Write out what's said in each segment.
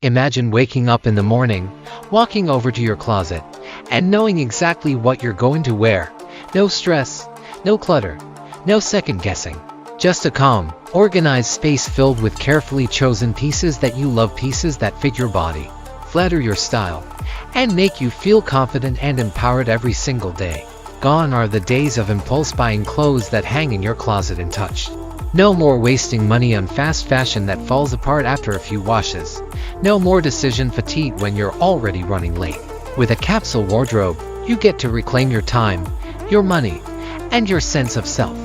Imagine waking up in the morning, walking over to your closet, and knowing exactly what you're going to wear. No stress, no clutter, no second guessing. Just a calm, organized space filled with carefully chosen pieces that you love, pieces that fit your body, flatter your style, and make you feel confident and empowered every single day. Gone are the days of impulse buying clothes that hang in your closet untouched. No more wasting money on fast fashion that falls apart after a few washes. No more decision fatigue when you're already running late. With a capsule wardrobe, you get to reclaim your time, your money, and your sense of self.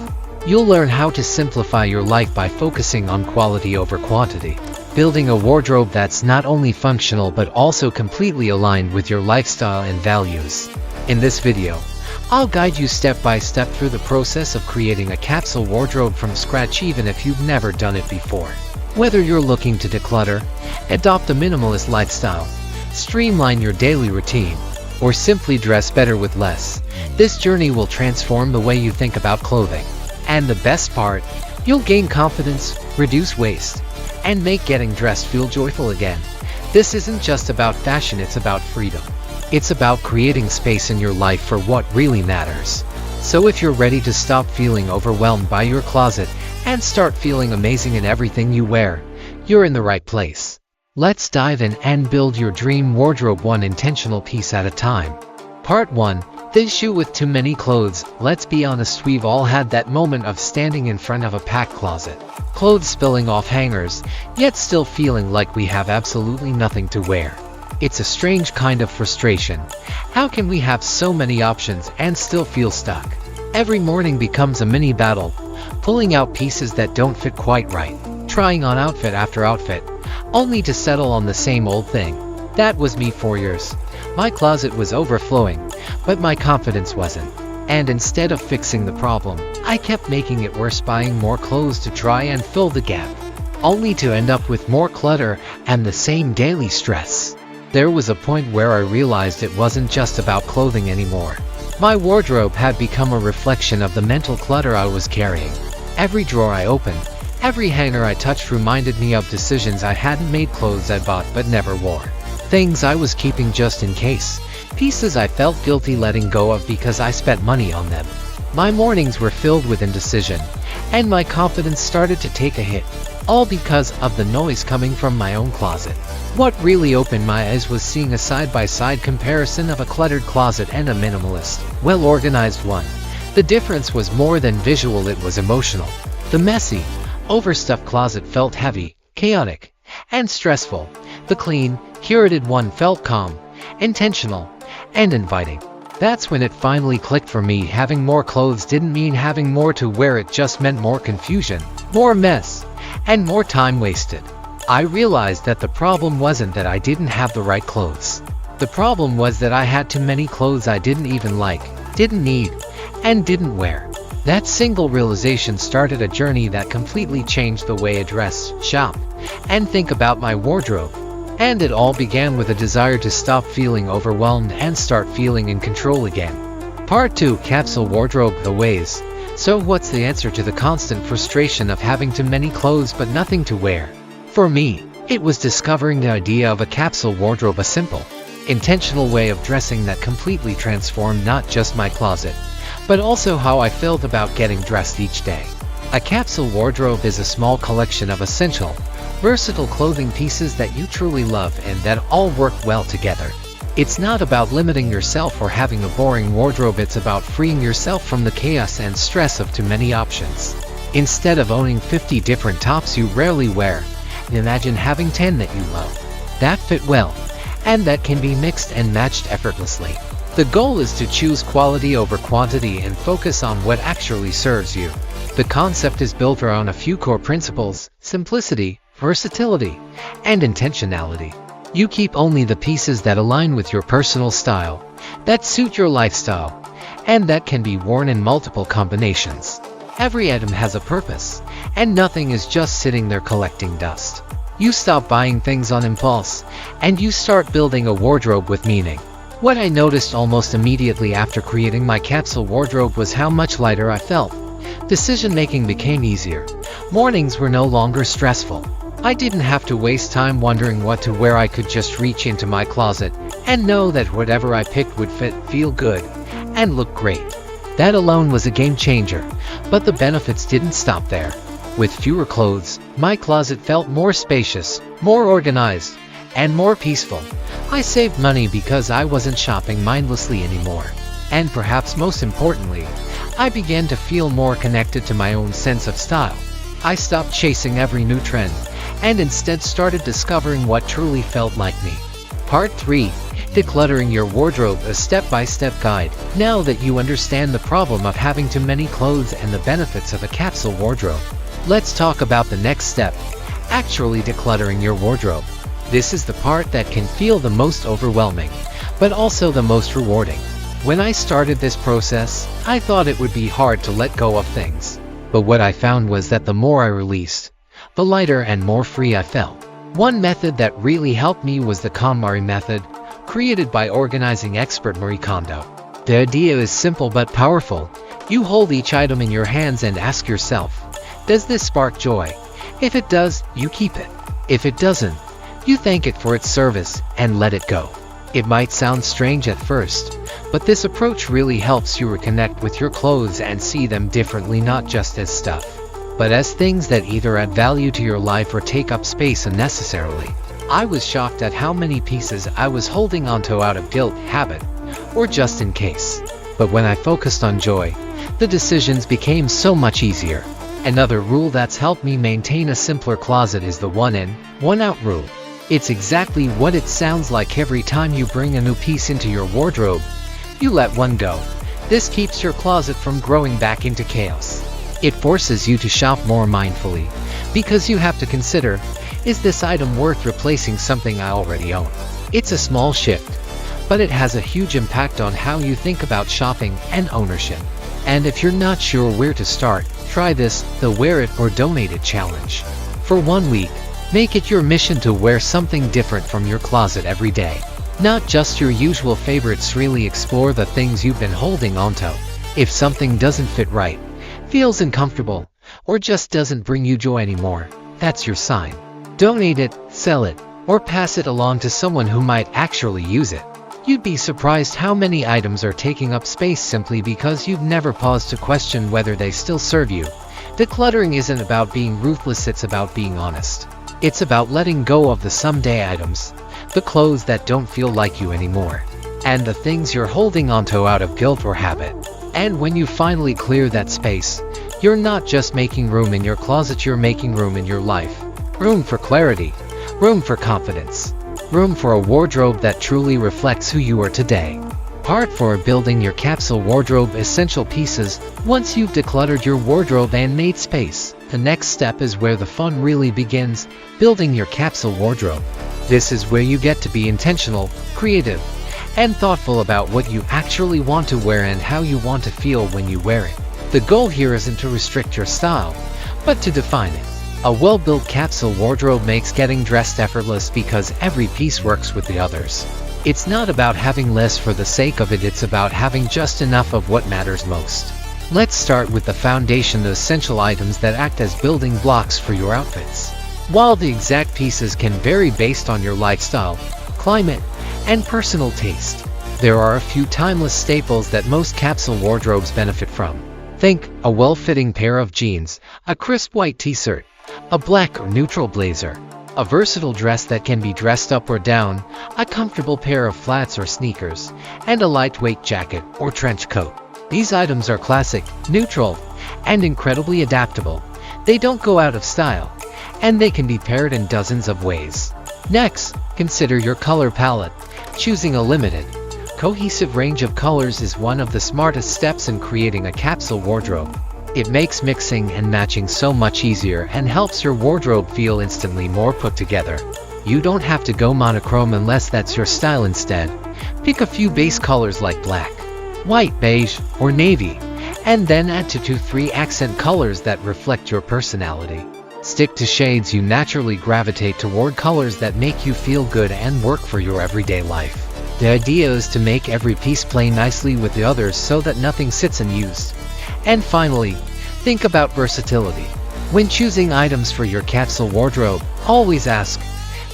You'll learn how to simplify your life by focusing on quality over quantity, building a wardrobe that's not only functional but also completely aligned with your lifestyle and values. In this video, I'll guide you step by step through the process of creating a capsule wardrobe from scratch, even if you've never done it before. Whether you're looking to declutter, adopt a minimalist lifestyle, streamline your daily routine, or simply dress better with less, this journey will transform the way you think about clothing. And the best part, you'll gain confidence, reduce waste, and make getting dressed feel joyful again. This isn't just about fashion, it's about freedom. It's about creating space in your life for what really matters. So if you're ready to stop feeling overwhelmed by your closet and start feeling amazing in everything you wear, you're in the right place. Let's dive in and build your dream wardrobe one intentional piece at a time. Part 1. The issue with too many clothes. Let's be honest, we've all had that moment of standing in front of a packed closet, clothes spilling off hangers, yet still feeling like we have absolutely nothing to wear. It's a strange kind of frustration. How can we have so many options and still feel stuck? Every morning becomes a mini battle, pulling out pieces that don't fit quite right, trying on outfit after outfit, only to settle on the same old thing. That was me for years. My closet was overflowing, but my confidence wasn't. And instead of fixing the problem, I kept making it worse, buying more clothes to try and fill the gap, only to end up with more clutter and the same daily stress. There was a point where I realized it wasn't just about clothing anymore. My wardrobe had become a reflection of the mental clutter I was carrying. Every drawer I opened, every hanger I touched reminded me of decisions I hadn't made, clothes I bought but never wore, things I was keeping just in case, pieces I felt guilty letting go of because I spent money on them. My mornings were filled with indecision, and my confidence started to take a hit, all because of the noise coming from my own closet. What really opened my eyes was seeing a side-by-side comparison of a cluttered closet and a minimalist, well-organized one. The difference was more than visual, it was emotional. The messy, overstuffed closet felt heavy, chaotic, and stressful. The clean, curated one felt calm, intentional, and inviting. That's when it finally clicked for me. Having more clothes didn't mean having more to wear, it just meant more confusion, more mess, and more time wasted. I realized that the problem wasn't that I didn't have the right clothes. The problem was that I had too many clothes I didn't even like, didn't need, and didn't wear. That single realization started a journey that completely changed the way I dress, shop, and think about my wardrobe. And it all began with a desire to stop feeling overwhelmed and start feeling in control again. Part 2. Capsule wardrobe, the ways. So what's the answer to the constant frustration of having too many clothes but nothing to wear? For me, it was discovering the idea of a capsule wardrobe, a simple, intentional way of dressing that completely transformed not just my closet, but also how I felt about getting dressed each day. A capsule wardrobe is a small collection of essential, versatile clothing pieces that you truly love and that all work well together. It's not about limiting yourself or having a boring wardrobe, it's about freeing yourself from the chaos and stress of too many options. Instead of owning 50 different tops you rarely wear, imagine having 10 that you love, that fit well, and that can be mixed and matched effortlessly. The goal is to choose quality over quantity and focus on what actually serves you. The concept is built around a few core principles: simplicity, versatility, and intentionality. You keep only the pieces that align with your personal style, that suit your lifestyle, and that can be worn in multiple combinations. Every item has a purpose, and nothing is just sitting there collecting dust. You stop buying things on impulse, and you start building a wardrobe with meaning. What I noticed almost immediately after creating my capsule wardrobe was how much lighter I felt. Decision-making became easier. Mornings were no longer stressful. I didn't have to waste time wondering what to wear. I could just reach into my closet and know that whatever I picked would fit, feel good, and look great. That alone was a game changer, but the benefits didn't stop there. With fewer clothes, my closet felt more spacious, more organized, and more peaceful. I saved money because I wasn't shopping mindlessly anymore. And perhaps most importantly, I began to feel more connected to my own sense of style. I stopped chasing every new trend, and instead started discovering what truly felt like me. Part 3. Decluttering your wardrobe, a step-by-step guide. Now that you understand the problem of having too many clothes and the benefits of a capsule wardrobe, let's talk about the next step, actually decluttering your wardrobe. This is the part that can feel the most overwhelming, but also the most rewarding. When I started this process, I thought it would be hard to let go of things. But what I found was that the more I released, the lighter and more free I felt. One method that really helped me was the KonMari method, created by organizing expert Marie Kondo. The idea is simple but powerful. You hold each item in your hands and ask yourself, does this spark joy? If it does, you keep it. If it doesn't, you thank it for its service and let it go. It might sound strange at first, but this approach really helps you reconnect with your clothes and see them differently, not just as stuff, but as things that either add value to your life or take up space unnecessarily. I was shocked at how many pieces I was holding onto out of guilt, habit, or just in case. But when I focused on joy, the decisions became so much easier. Another rule that's helped me maintain a simpler closet is the one in, one out rule. It's exactly what it sounds like. Every time you bring a new piece into your wardrobe, you let one go. This keeps your closet from growing back into chaos. It forces you to shop more mindfully, because you have to consider, is this item worth replacing something I already own? It's a small shift, but it has a huge impact on how you think about shopping and ownership. And if you're not sure where to start, try this, the Wear It or Donate It challenge. For 1 week, make it your mission to wear something different from your closet every day. Not just your usual favorites. Really explore the things you've been holding onto. If something doesn't fit right, feels uncomfortable, or just doesn't bring you joy anymore, that's your sign. Donate it, sell it, or pass it along to someone who might actually use it. You'd be surprised how many items are taking up space simply because you've never paused to question whether they still serve you. Decluttering isn't about being ruthless, it's about being honest. It's about letting go of the someday items, the clothes that don't feel like you anymore, and the things you're holding onto out of guilt or habit. And when you finally clear that space, you're not just making room in your closet, you're making room in your life. Room for clarity, room for confidence, room for a wardrobe that truly reflects who you are today. Part 4. Building your capsule wardrobe, essential pieces. Once you've decluttered your wardrobe and made space, the next step is where the fun really begins, building your capsule wardrobe. This is where you get to be intentional, creative, and thoughtful about what you actually want to wear and how you want to feel when you wear it. The goal here isn't to restrict your style, but to define it. A well-built capsule wardrobe makes getting dressed effortless because every piece works with the others. It's not about having less for the sake of it, it's about having just enough of what matters most. Let's start with the foundation, the essential items that act as building blocks for your outfits. While the exact pieces can vary based on your lifestyle, climate, and personal taste, there are a few timeless staples that most capsule wardrobes benefit from. Think a well-fitting pair of jeans, a crisp white t-shirt, a black or neutral blazer, a versatile dress that can be dressed up or down, a comfortable pair of flats or sneakers, and a lightweight jacket or trench coat. These items are classic, neutral, and incredibly adaptable. They don't go out of style, and they can be paired in dozens of ways. Next, consider your color palette. Choosing a limited, cohesive range of colors is one of the smartest steps in creating a capsule wardrobe. It makes mixing and matching so much easier and helps your wardrobe feel instantly more put together. You don't have to go monochrome unless that's your style. Instead, pick a few base colors like black, white, beige, or navy, and then add 2 to 3 accent colors that reflect your personality. Stick to shades you naturally gravitate toward, colors that make you feel good and work for your everyday life. The idea is to make every piece play nicely with the others so that nothing sits unused. And finally, think about versatility. When choosing items for your capsule wardrobe, always ask,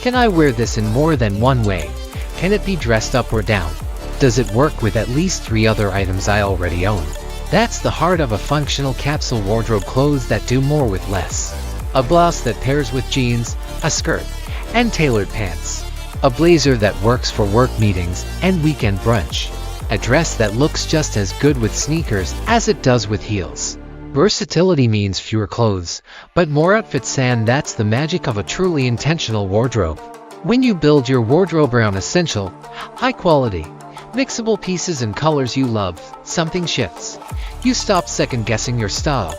can I wear this in more than one way? Can it be dressed up or down? Does it work with at least 3 other items I already own? That's the heart of a functional capsule wardrobe: clothes that do more with less. A blouse that pairs with jeans, a skirt, and tailored pants. A blazer that works for work meetings and weekend brunch. A dress that looks just as good with sneakers as it does with heels. Versatility means fewer clothes, but more outfits, and that's the magic of a truly intentional wardrobe. When you build your wardrobe around essential, high-quality, mixable pieces and colors you love, something shifts. You stop second-guessing your style.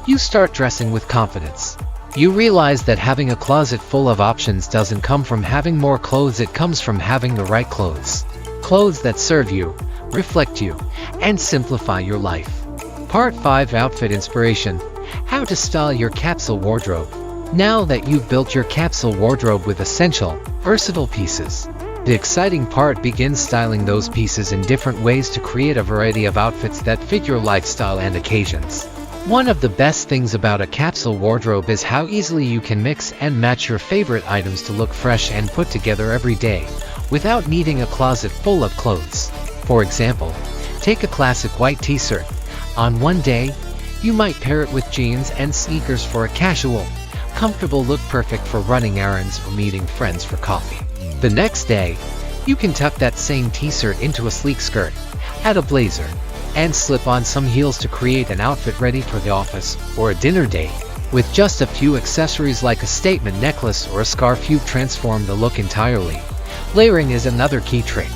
You start dressing with confidence. You realize that having a closet full of options doesn't come from having more clothes, it comes from having the right clothes. Clothes that serve you, reflect you, and simplify your life. Part 5: Outfit Inspiration. How to style your capsule wardrobe. Now that you've built your capsule wardrobe with essential, versatile pieces, the exciting part begins: styling those pieces in different ways to create a variety of outfits that fit your lifestyle and occasions. One of the best things about a capsule wardrobe is how easily you can mix and match your favorite items to look fresh and put together every day, without needing a closet full of clothes. For example, take a classic white t-shirt. On one day, you might pair it with jeans and sneakers for a casual, comfortable look perfect for running errands or meeting friends for coffee. The next day, you can tuck that same t-shirt into a sleek skirt, add a blazer, and slip on some heels to create an outfit ready for the office or a dinner date. With just a few accessories like a statement necklace or a scarf, you've transformed the look entirely. Layering is another key trick.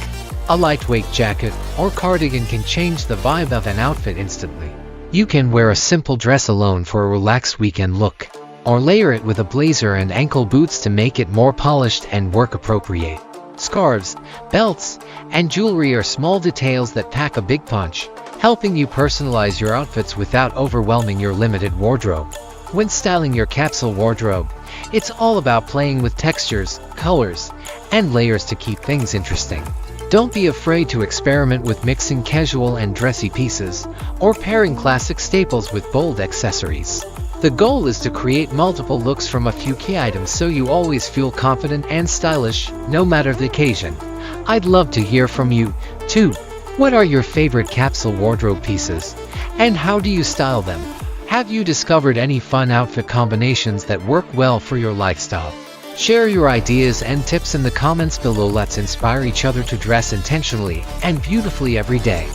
A lightweight jacket or cardigan can change the vibe of an outfit instantly. You can wear a simple dress alone for a relaxed weekend look, or layer it with a blazer and ankle boots to make it more polished and work appropriate. Scarves, belts, and jewelry are small details that pack a big punch, helping you personalize your outfits without overwhelming your limited wardrobe. When styling your capsule wardrobe, it's all about playing with textures, colors, and layers to keep things interesting. Don't be afraid to experiment with mixing casual and dressy pieces, or pairing classic staples with bold accessories. The goal is to create multiple looks from a few key items so you always feel confident and stylish, no matter the occasion. I'd love to hear from you, too. What are your favorite capsule wardrobe pieces, and how do you style them? Have you discovered any fun outfit combinations that work well for your lifestyle? Share your ideas and tips in the comments below. Let's inspire each other to dress intentionally and beautifully every day.